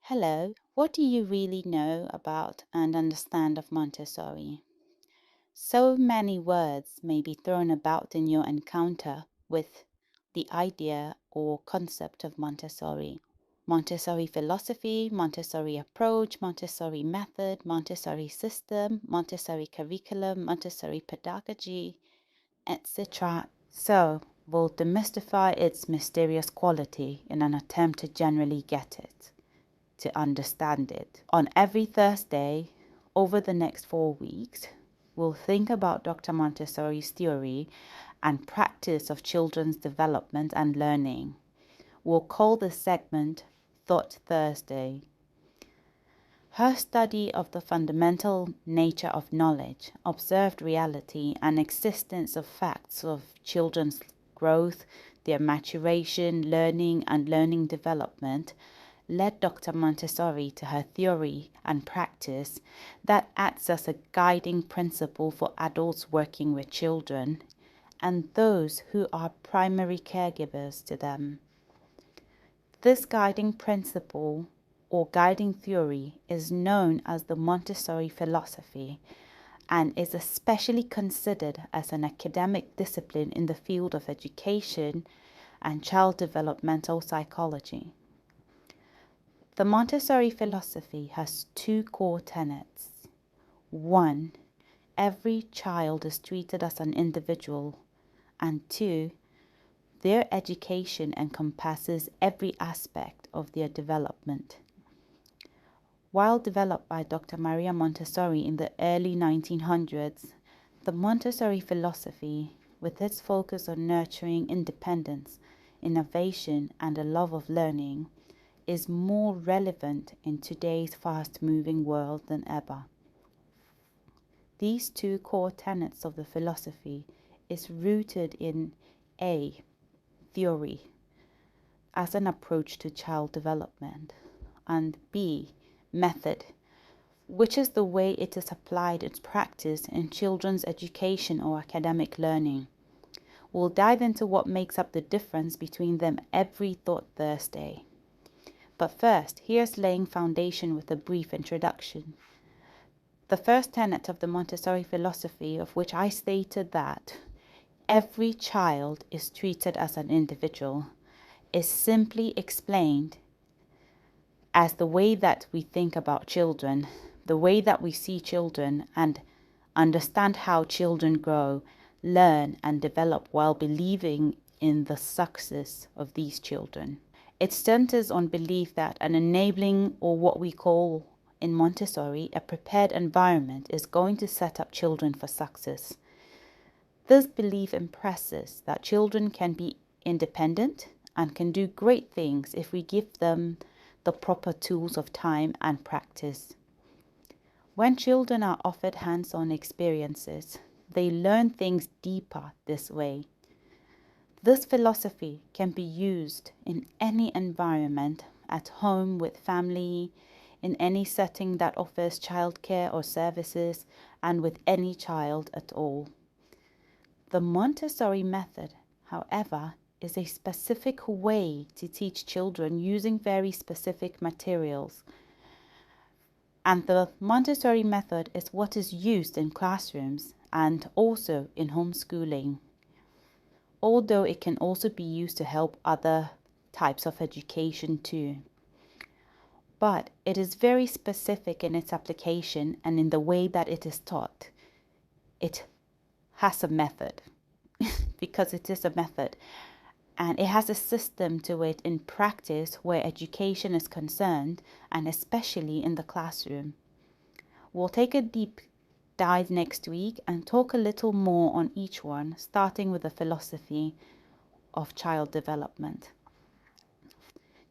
Hello, what do you really know about and understand of Montessori? So many words may be thrown about in your encounter with the idea or concept of Montessori. Montessori philosophy, Montessori approach, Montessori method, Montessori system, Montessori curriculum, Montessori pedagogy, etc. So, we'll demystify its mysterious quality in an attempt to generally get it, to understand it. On every Thursday, over the next 4 weeks, we'll think about Dr. Montessori's theory and practice of children's development and learning. We'll call this segment Thought Thursday. Her study of the fundamental nature of knowledge, observed reality, and existence of facts of children's growth, their maturation, learning, and learning development led Dr. Montessori to her theory and practice that acts as a guiding principle for adults working with children and those who are primary caregivers to them. This guiding principle or guiding theory is known as the Montessori philosophy and is especially considered as an academic discipline in the field of education and child developmental psychology. The Montessori philosophy has two core tenets. 1. Every child is treated as an individual. And 2. Their education encompasses every aspect of their development. While developed by Dr. Maria Montessori in the early 1900s, the Montessori philosophy, with its focus on nurturing independence, innovation, and a love of learning, is more relevant in today's fast-moving world than ever. These two core tenets of the philosophy is rooted in A. Theory as an approach to child development, and B. Method, which is the way it is applied in practice in children's education or academic learning. We'll dive into what makes up the difference between them every Thought Thursday. But first, here's laying foundation with a brief introduction. The first tenet of the Montessori philosophy, of which I stated that every child is treated as an individual, is simply explained as the way that we think about children, the way that we see children, and understand how children grow, learn, and develop while believing in the success of these children. It centers on belief that an enabling, or what we call in Montessori, a prepared environment, is going to set up children for success. This belief impresses that children can be independent and can do great things if we give them the proper tools of time and practice. When children are offered hands-on experiences, they learn things deeper this way. This philosophy can be used in any environment, at home with family, in any setting that offers childcare or services, and with any child at all. The Montessori method, however, is a specific way to teach children using very specific materials. And the Montessori method is what is used in classrooms and also in homeschooling, although it can also be used to help other types of education too. But it is very specific in its application and in the way that it is taught. It has a method because it is a method, and it has a system to it in practice where education is concerned, and especially in the classroom. We'll take a deep dive next week and talk a little more on each one, starting with the philosophy of child development.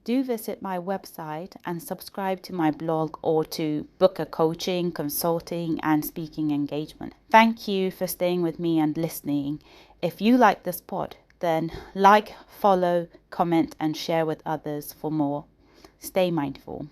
Do visit my website and subscribe to my blog or to book a coaching, consulting, and speaking engagement. Thank you for staying with me and listening. If you like this pod, then like, follow, comment, and share with others for more. Stay mindful.